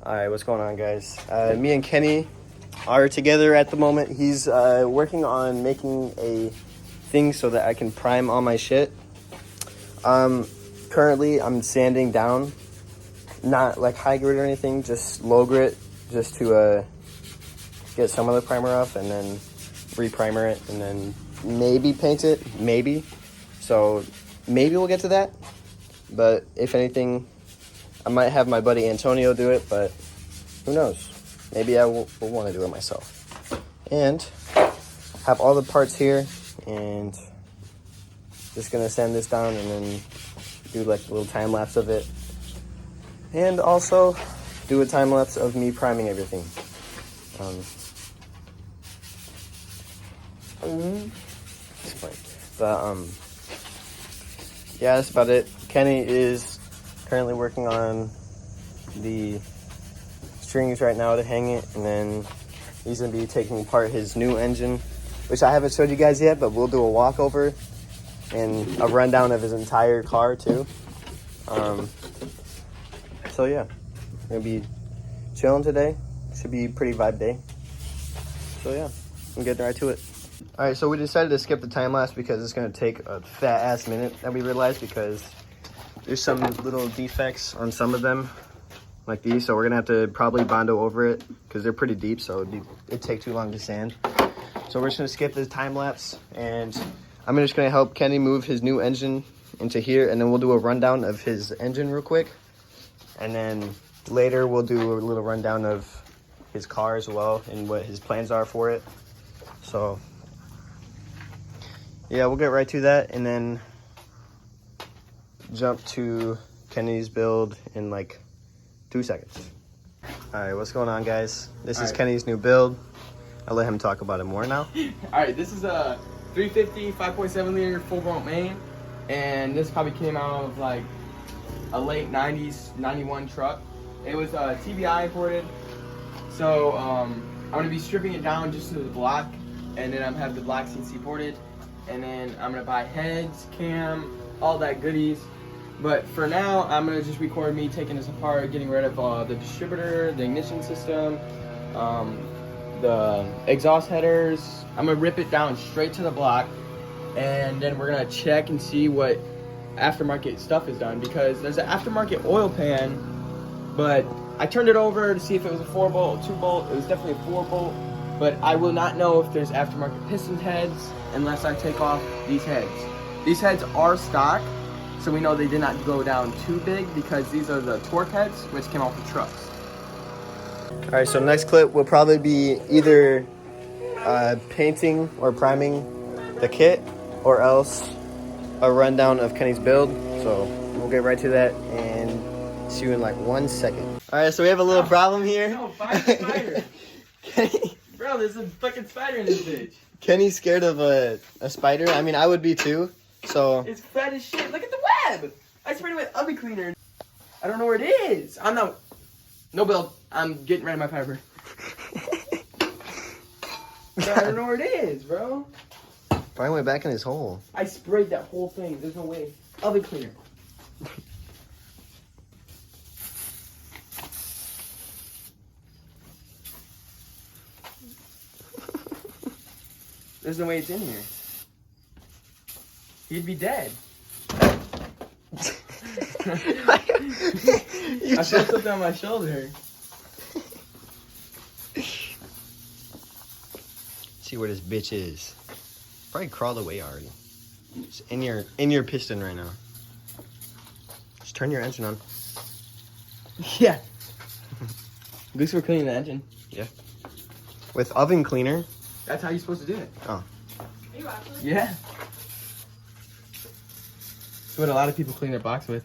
Alright, what's going on, guys? Me and Kenny are together at the moment. He's working on making a thing so that I can prime all my shit. Currently, I'm sanding down. Not like high grit or anything, just low grit, just to get some of the primer off and then re-primer it and then maybe paint it, maybe. So maybe we'll get to that. But if anything, I might have my buddy Antonio do it, but who knows? Maybe I will want to do it myself. And have all the parts here, and just gonna sand this down and then do like a little time lapse of it. And also do a time lapse of me priming everything. Yeah, that's about it. Kenny is currently working on the strings right now to hang it, and then he's gonna be taking apart his new engine, which I haven't showed you guys yet, but we'll do a walkover and a rundown of his entire car too. So yeah, we're gonna be chilling today. Should be a pretty vibe day. So yeah, I'm getting right to it. All right, so we decided to skip the time lapse because it's gonna take a fat ass minute that we realized, because there's some little defects on some of them, like these. So we're gonna have to probably Bondo over it because they're pretty deep, so it'd take too long to sand. So we're just gonna skip the time lapse, and I'm just gonna help Kenny move his new engine into here, and then we'll do a rundown of his engine real quick. And then later we'll do a little rundown of his car as well and what his plans are for it. So yeah, we'll get right to that and then jump to Kenny's build in like 2 seconds. All right, what's going on, guys? This is Kenny's new build. I'll let him talk about it more now. All right, this is a 350 5.7 liter full grown main, and this probably came out of like a late 90s 91 truck. It was TBI imported, so I'm gonna be stripping it down just to the block, and then I'm have the black CNC ported, and then I'm gonna buy heads, cam, all that goodies. But for now, I'm gonna just record me taking this apart, getting rid of the distributor, the ignition system, the exhaust headers. I'm gonna rip it down straight to the block, and then we're gonna check and see what aftermarket stuff is done, because there's an aftermarket oil pan, but I turned it over to see if it was a 4-bolt or 2-bolt. It was definitely a 4-bolt, but I will not know if there's aftermarket piston heads unless I take off these heads. These heads are stock, so we know they did not go down too big, because these are the torque heads which came off the trucks. All right, so next clip will probably be either painting or priming the kit, or else a rundown of Kenny's build. So we'll get right to that and see you in like 1 second. All right, so we have a little problem here. No, find the spider. Kenny, Bro, there's a fucking spider in this bitch. Kenny's scared of a spider. I mean, I would be too. So it's fat as shit. Look at the web. I sprayed it with oven cleaner. I don't know where it is. I'm not. No build. I'm getting rid of my fiber. Bro, I don't know where it is, bro. Probably went back in his hole. I sprayed that whole thing. There's no way. Oven cleaner. There's no way it's in here. He'd be dead. I felt something on my shoulder. See where this bitch is. Probably crawled away already. It's in your piston right now. Just turn your engine on. Yeah. At least we're cleaning the engine. Yeah. With oven cleaner. That's how you're supposed to do it. Oh. Are you actually? Yeah. That's what a lot of people clean their box with.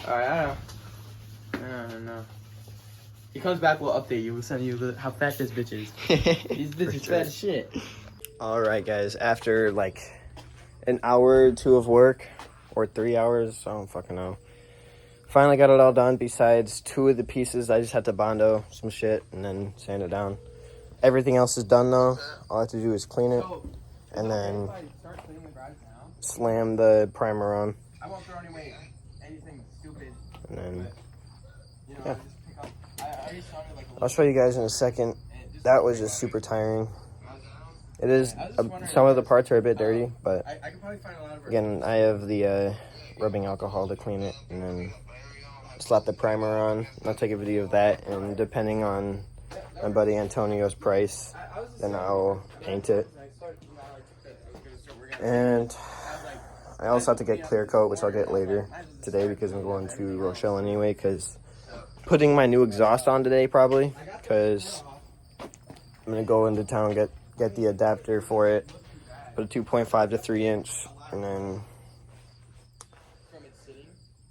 Alright, I don't know. He comes back, we'll update you. We'll send you how fat this bitch is. These bitches fat as shit. Alright, guys. After like an hour or two of work, or 3 hours, I don't fucking know. Finally got it all done, besides 2 of the pieces. I just had to Bondo some shit and then sand it down. Everything else is done though. All I have to do is clean it and then slam the primer on. I won't throw anything stupid. And then, yeah. I'll show you guys in a second. That was just super tiring. It is, some of the parts are a bit dirty, but again, I have the rubbing alcohol to clean it, and then slap the primer on. I'll take a video of that, and depending on my buddy Antonio's price, then I'll paint it. And I also have to get clear coat, which I'll get later today because I'm going to Rochelle anyway, because putting my new exhaust on today probably, because I'm going to go into town, get the adapter for it, put a 2.5 to 3 inch, and then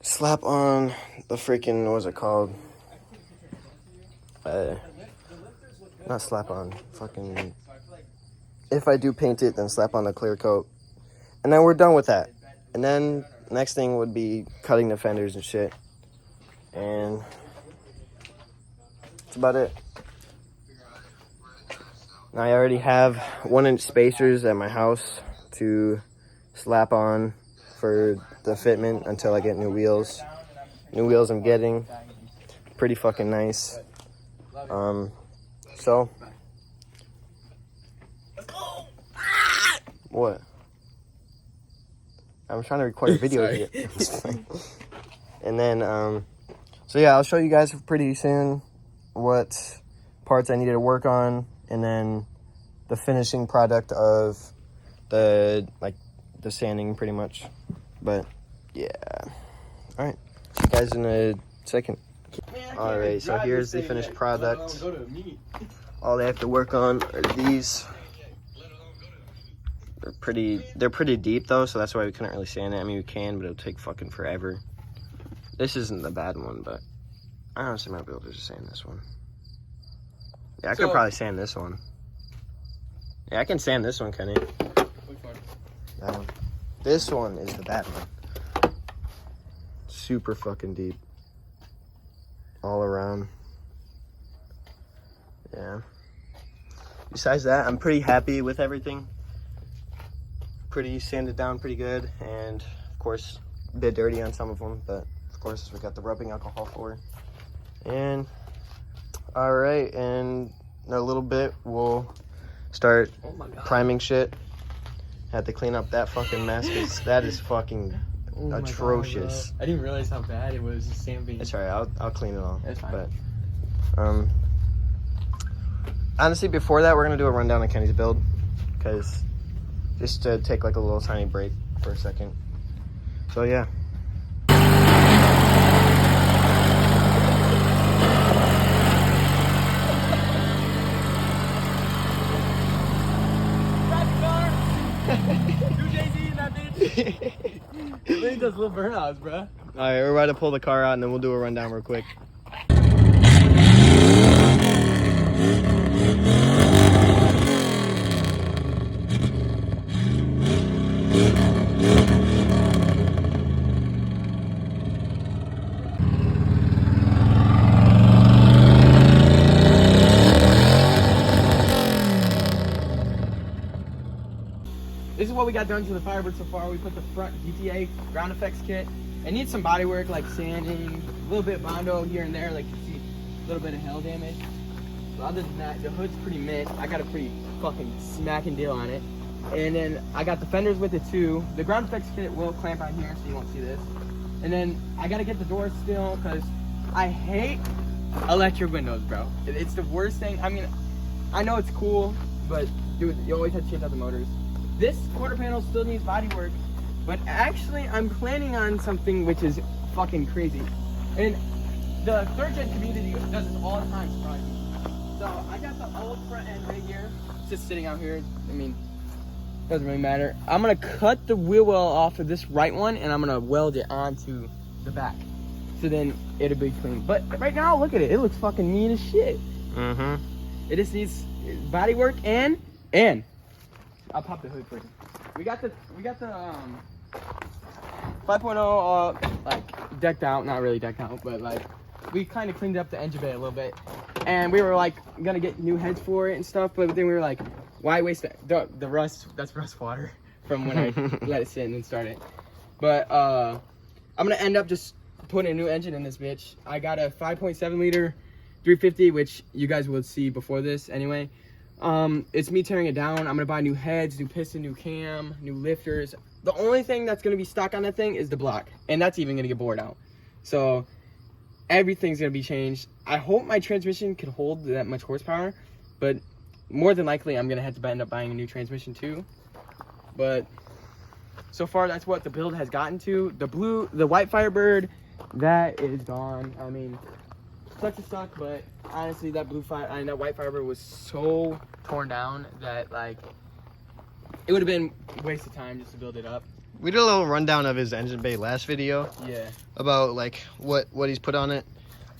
slap on the freaking, what was it called? Not slap on, fucking, if I do paint it, then slap on the clear coat. And then we're done with that. And then next thing would be cutting the fenders and shit. And that's about it. Now I already have 1-inch spacers at my house to slap on for the fitment until I get new wheels. New wheels I'm getting. Pretty fucking nice. So. What? I'm trying to record a video here. And then, so yeah, I'll show you guys pretty soon what parts I needed to work on, and then the finishing product of the sanding pretty much. But yeah, all right, see you guys in a second. All right, so here's the finished product. All they have to work on are these. They're pretty deep though, so that's why we couldn't really sand it. I mean, we can, but it'll take fucking forever. This isn't the bad one, but I honestly might be able to just sand this one. Yeah, I could probably sand this one. Yeah, I can sand this one, Kenny. That one. This one is the bad one. Super fucking deep. All around. Yeah. Besides that, I'm pretty happy with everything. Pretty sanded down pretty good, and of course a bit dirty on some of them, but of course we got the rubbing alcohol for it. And all right, and in a little bit we'll start priming shit. Had to clean up that fucking mess because that is fucking atrocious. God, I didn't realize how bad it was sanding. It's alright, I'll clean it all. It's fine. But honestly, before that we're gonna do a rundown of Kenny's build, because just to take like a little tiny break for a second. So yeah. It really does little burnouts, bro. Alright, we're about to pull the car out and then we'll do a rundown real quick. This is what we got done to the Firebird so far. We put the front GTA ground effects kit. It needs some body work, like sanding, a little bit of Bondo here and there, like you see a little bit of hail damage. But other than that, the hood's pretty mint. I got a pretty fucking smacking deal on it. And then I got the fenders with it too. The ground effects kit will clamp on here so you won't see this. And then I gotta get the doors still, because I hate electric windows, bro. It's the worst thing. I mean, I know it's cool, but dude, you always have to change out the motors. This quarter panel still needs body work, but actually I'm planning on something which is fucking crazy. And the third gen community does this all the time, surprisingly. So I got the old front end right here. It's just sitting out here. I mean, doesn't really matter. I'm gonna cut the wheel well off of this right one and I'm gonna weld it onto the back. So then it'll be clean. But right now, look at it. It looks fucking mean as shit. Mm-hmm. It just needs body work and I'll pop the hood for you. We got the 5.0 like decked out, not really decked out, but like we kind of cleaned up the engine bay a little bit, and we were like gonna get new heads for it and stuff, but then we were like, why waste the rust? That's rust water from when I let it sit and then start it. But I'm gonna end up just putting a new engine in this bitch. I got a 5.7 liter 350, which you guys will see before this anyway. It's me tearing it down. I'm gonna buy new heads, new piston, new cam, new lifters. The only thing that's gonna be stock on that thing is the block, and that's even gonna get bored out. So everything's gonna be changed. I hope my transmission can hold that much horsepower, but more than likely I'm gonna have to end up buying a new transmission too. But so far that's what the build has gotten to. The white Firebird, that is gone. I mean, sucks to suck, but honestly that white Firebird was so torn down that like it would have been a waste of time just to build it up. We did a little rundown of his engine bay last video. Yeah. About like what he's put on it.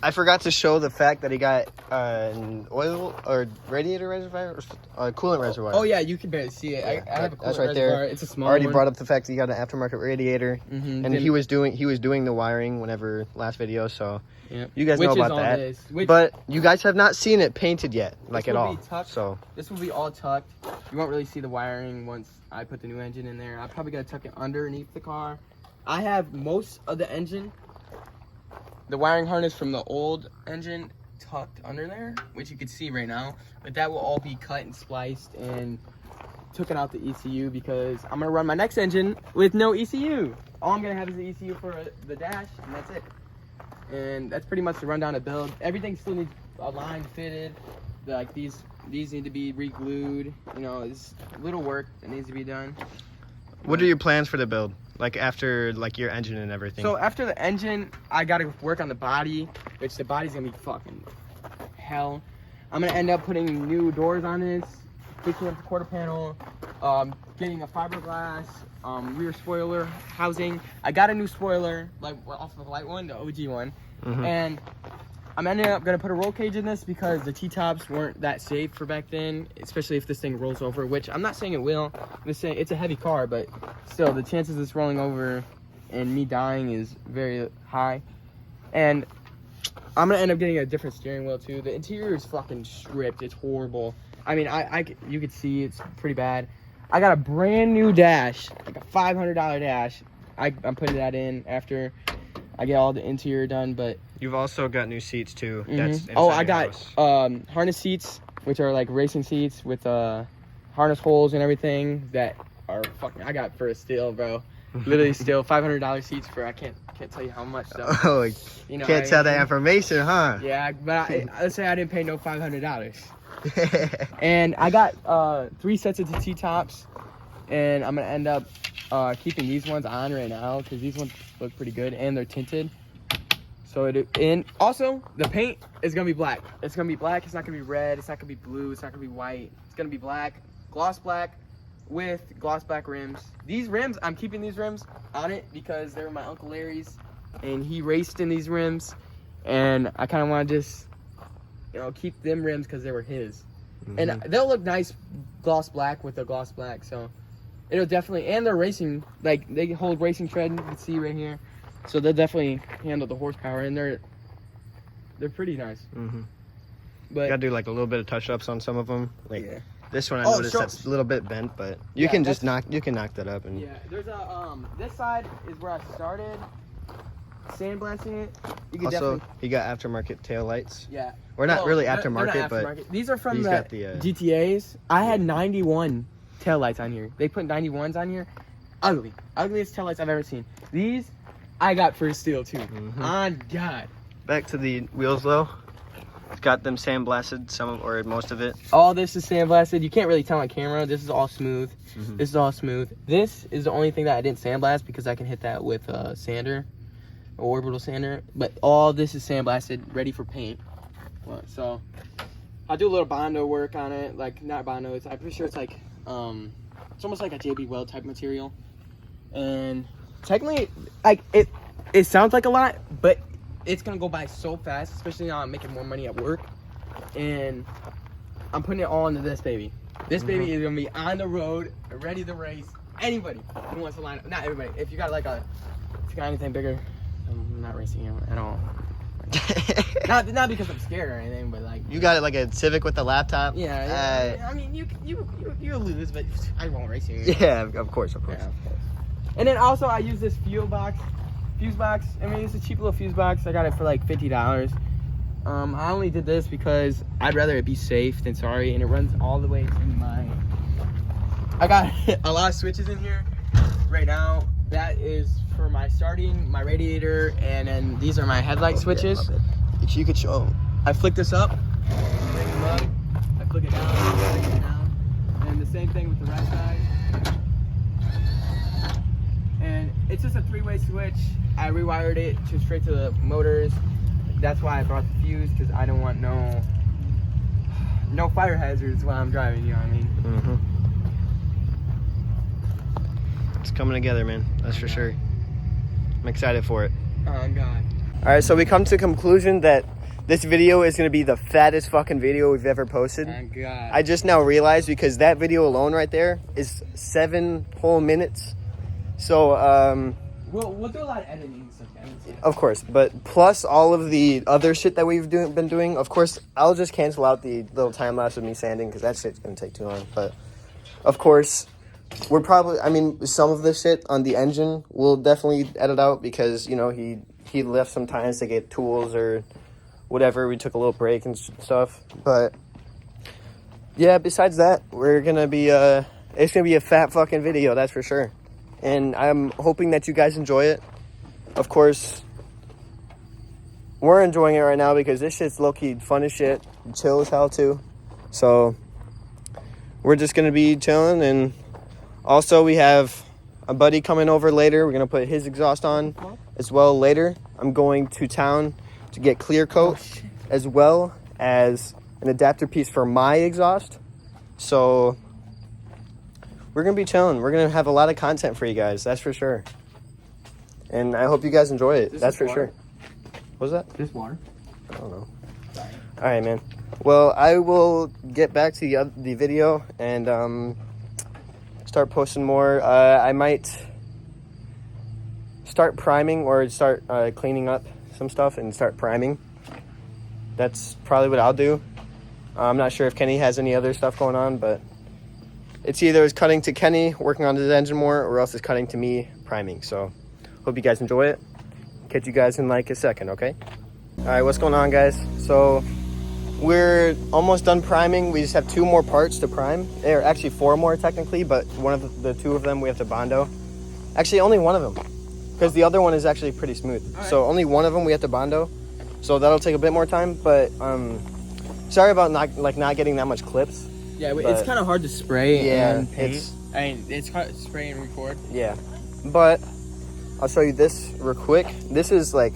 I forgot to show the fact that he got an oil or radiator reservoir or coolant reservoir. Oh yeah, you can barely see it. I have a coolant reservoir. There. It's a small already one. Brought up the fact that he got an aftermarket radiator, and he was doing the wiring whenever last video. So you guys know about that. But you guys have not seen it painted yet, like at all. So this will be all tucked. You won't really see the wiring once I put the new engine in there. I probably gotta tuck it underneath the car. I have most of the engine. The wiring harness from the old engine tucked under there, which you can see right now, but that will all be cut and spliced and taken out the ECU because I'm gonna run my next engine with no ECU. All I'm gonna have is the ECU for the dash, and that's it. And that's pretty much the rundown of build. Everything still needs aligned, fitted. Like these need to be re-glued. You know, it's little work that needs to be done. What are your plans for the build? Like after like your engine and everything? So after the engine, I gotta work on the body, which the body's gonna be fucking hell. I'm gonna end up putting new doors on this, fixing up the quarter panel, getting a fiberglass rear spoiler housing. I got a new spoiler, like off of the light one, the OG one, and I'm ending up gonna put a roll cage in this because the T-tops weren't that safe for back then, especially if this thing rolls over, which I'm not saying it will. I'm just saying it's a heavy car, but still the chances of this rolling over and me dying is very high. And I'm gonna end up getting a different steering wheel too. The interior is fucking stripped. It's horrible. I mean, you could see it's pretty bad. I got a brand new dash, like a $500 dash. I'm putting that in after I get all the interior done, but you've also got new seats too. That's I got harness seats, which are like racing seats with harness holes and everything that are fucking. I got for a steal, bro. Literally steal $500 seats for I can't tell you how much. So, oh, you know, can't tell that information, huh? Yeah, but let's say I didn't pay no $500. And I got 3 sets of the T-tops, and I'm gonna end up keeping these ones on right now because these ones look pretty good and they're tinted. So and also the paint is gonna be black. It's gonna be black. It's not gonna be red. It's not gonna be blue. It's not gonna be white. It's gonna be black, gloss black, with gloss black rims. These rims, I'm keeping these rims on it because they were my Uncle Larry's, and he raced in these rims, and I kind of want to just, you know, keep them rims because they were his, and they'll look nice gloss black with the gloss black. So it'll definitely, and they're racing, like they hold racing tread. You can see right here. So they'll definitely handle the horsepower, and they're pretty nice. But you gotta do like a little bit of touch-ups on some of them. Like this one, I noticed that's a little bit bent, but you can just knock that up. And there's a this side is where I started sandblasting it. You can also, he got aftermarket tail lights. Yeah, or not really aftermarket, but these are from the GTAs. I had 91 tail lights on here. They put 91s on here. Ugliest tail lights I've ever seen. These I got for a steal too. On God. Back to the wheels though. It's got them sandblasted, or most of it. All this is sandblasted. You can't really tell on camera. This is all smooth. This is all smooth. This is the only thing that I didn't sandblast because I can hit that with a sander, or orbital sander. But all this is sandblasted, ready for paint. So I'll do a little Bondo work on it. Like not Bondo. I'm pretty sure it's like it's almost like a JB Weld type material. And technically, like it sounds like a lot, but it's gonna go by so fast, especially now I'm making more money at work, and I'm putting it all into this baby. This baby is gonna be on the road, ready to race. Anybody who wants to line up, not everybody. If you got anything bigger, I'm not racing you at all. not because I'm scared or anything, but like you got it like a Civic with a laptop. Yeah. I mean, you lose, but I won't race you. Yeah, of course. Yeah, of course. And then also I use this fuel box fuse box. I mean, it's a cheap little fuse box. I got it for like $50. I only did this because I'd rather it be safe than sorry, and it runs all the way to my... I got a lot of switches in here right now. That is for my starting, my radiator, and then these are my headlight switches. If you could show. I flick this up, bring them up, I flick it down, bring it down, and the same thing with the right side. And it's just a 3-way switch. I rewired it to straight to the motors. That's why I brought the fuse, because I don't want no fire hazards while I'm driving, you know what I mean? Mm-hmm. It's coming together, man. That's for sure. I'm excited for it. Oh, God. All right, so we come to the conclusion that this video is going to be the fattest fucking video we've ever posted. Oh, God. I just now realized, because that video alone right there is 7 whole minutes. So, We'll do a lot of editing and stuff. of course, but plus all of the other shit that we've been doing. Of course, I'll just cancel out the little time lapse of me sanding, because that shit's going to take too long. But, of course... We're probably, I mean, some of the shit on the engine we'll definitely edit out, because, you know, he left some times to get tools or whatever. We took a little break and stuff. But, yeah, besides that, we're going to be, it's going to be a fat fucking video, that's for sure. And I'm hoping that you guys enjoy it. Of course, we're enjoying it right now because this shit's low-key fun as shit. Chill as hell, too. So, we're just going to be chilling. And also, we have a buddy coming over later. We're going to put his exhaust on as well later. I'm going to town to get clear coat, as well as an adapter piece for my exhaust. So, we're going to be chilling. We're going to have a lot of content for you guys. That's for sure. And I hope you guys enjoy it. That's for sure. What was that? This water? I don't know. All right, man. Well, I will get back to the video and start posting more. I might start priming or start cleaning up some stuff and start priming. That's probably what I'll do. I'm not sure if Kenny has any other stuff going on, but it's either it's cutting to Kenny working on his engine more, or else it's cutting to me priming. So hope you guys enjoy it. Catch you guys in like a second, okay? All right, what's going on, guys? So we're almost done priming. We just have 2 more parts to prime. There are actually 4 more technically, but one of the 2 of them we have to Bondo. Actually, only one of them, because the other one is actually pretty smooth. Right. So only one of them we have to Bondo. So that'll take a bit more time. But sorry about not getting that much clips. Yeah, it's kind of hard to spray and paint. It's hard to spray and record. Yeah, but I'll show you this real quick. This is like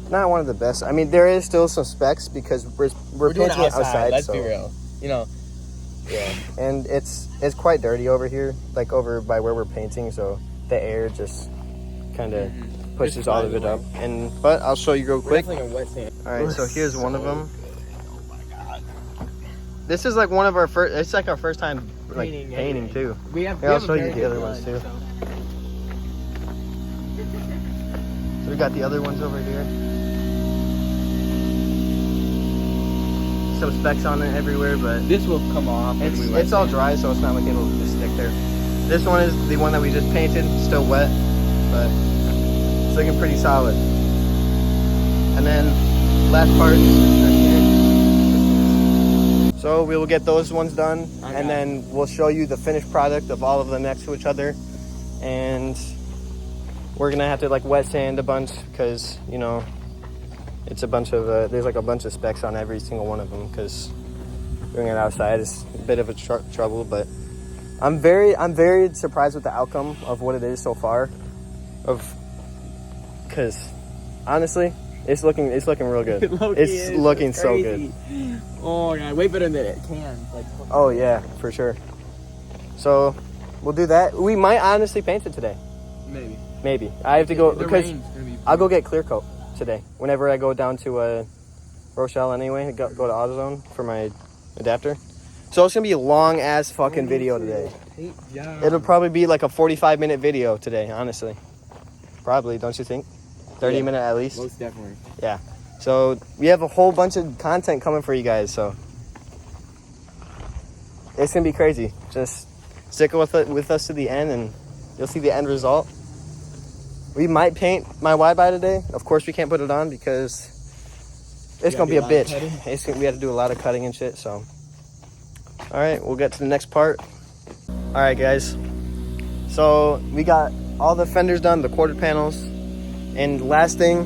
not one of the best. I mean, there is still some specs because we're painting it outside. Let's be real. You know. Yeah, and it's quite dirty over here, like over by where we're painting. So the air just kind of pushes all of it up. But I'll show you real quick. Like a wet sand. All right, so here's one of them. This is like one of our first. It's like our first time like painting too. I'll show you the other ones too. So we got the other ones over here. Some specs on it everywhere, but this will come off. It's all dry, so it's not like it'll just stick there. This one is the one that we just painted, still wet, but it's looking pretty solid. And then last part right here. So we will get those ones done, and then we'll show you the finished product of all of them next to each other. And we're gonna have to like wet sand a bunch because, you know, it's a bunch of there's like a bunch of specs on every single one of them, because doing it outside is a bit of a trouble. But I'm very surprised with the outcome of what it is so far, because honestly, it's looking real good. It's looking so good. Oh god, way better than it can. Oh yeah, for sure. So we'll do that. We might honestly paint it today. Maybe. I have to go because I'll go get clear coat today. Whenever I go down to Rochelle anyway, go to AutoZone for my adapter. So it's gonna be a long ass fucking video today. It'll probably be like a 45-minute video today, honestly. Probably, don't you think? 30-minute at least. Most definitely. Yeah. So we have a whole bunch of content coming for you guys. So it's gonna be crazy. Just stick with us to the end, and you'll see the end result. We might paint my Widebody today. Of course, we can't put it on because it's gonna be a bitch. We have to do a lot of cutting and shit. So, all right, we'll get to the next part. All right, guys. So we got all the fenders done, the quarter panels, and the last thing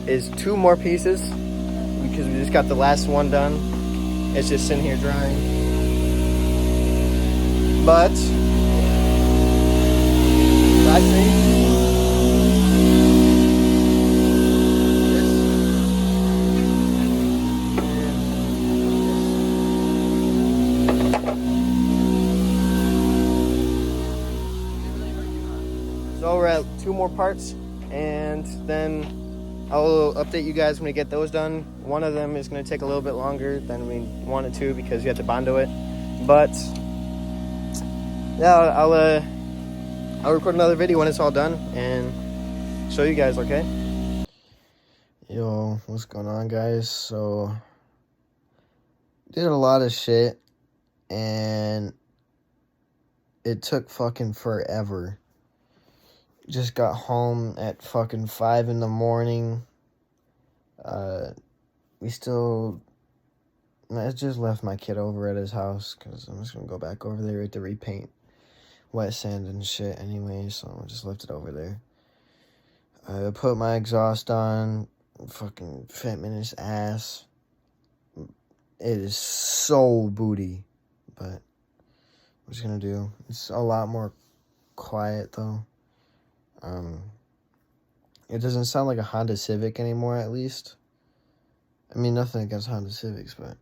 is 2 more pieces because we just got the last one done. It's just sitting here drying. But last thing. So we're at 2 more parts, and then I'll update you guys when we get those done. One of them is going to take a little bit longer than we wanted to because you have to Bondo it. But yeah, I'll record another video when it's all done and show you guys, okay? Yo, what's going on, guys? So did a lot of shit, and it took fucking forever. Just got home at fucking 5 in the morning. I just left my kid over at his house because I'm just gonna go back over there to repaint wet sand and shit anyway, so I just left it over there. I put my exhaust on, fucking fitment ass. It is so booty, but what you gonna do? It's a lot more quiet though. It doesn't sound like a Honda Civic anymore, at least. I mean, nothing against Honda Civics, but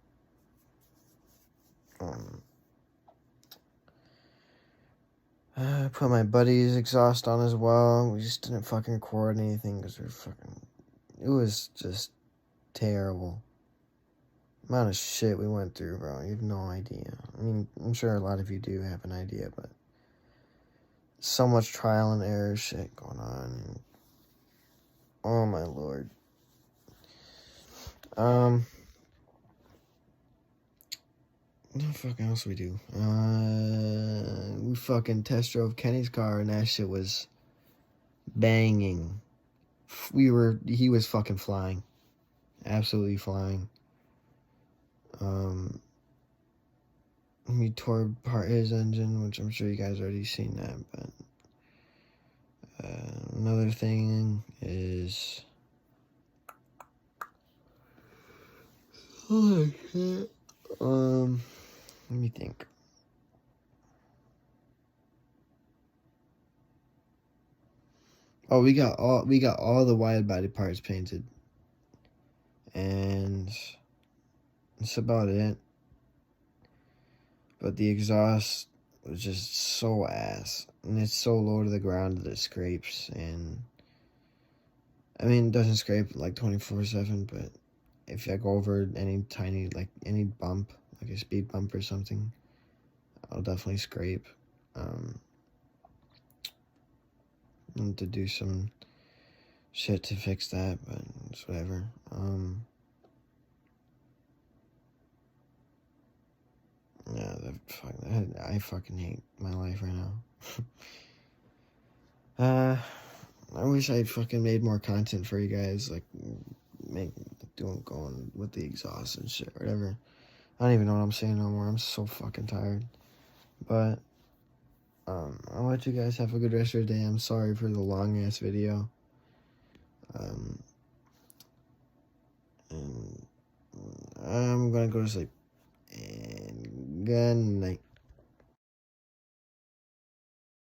I put my buddy's exhaust on as well. We just didn't fucking record anything because it was just terrible. The amount of shit we went through, bro. You have no idea. I mean, I'm sure a lot of you do have an idea, but so much trial and error shit going on. Oh my lord. What fucking else we do? We fucking test drove Kenny's car and that shit was banging. He was fucking flying. Absolutely flying. We tore apart his engine, which I'm sure you guys already seen that, but another thing is holy shit. Let me think. Oh, we got all the Widebody parts painted, and that's about it. But the exhaust was just so ass, and it's so low to the ground that it scrapes. And I mean, it doesn't scrape like 24/7, but if I go over any tiny, like any bump, like a speed bump or something, I'll definitely scrape. Need to do some shit to fix that, but it's whatever. Yeah, I fucking hate my life right now. I wish I fucking made more content for you guys, like going with the exhaust and shit, whatever. I don't even know what I'm saying no more. I'm so fucking tired. But I'll let you guys have a good rest of your day. I'm sorry for the long ass video. And I'm gonna go to sleep. And good night.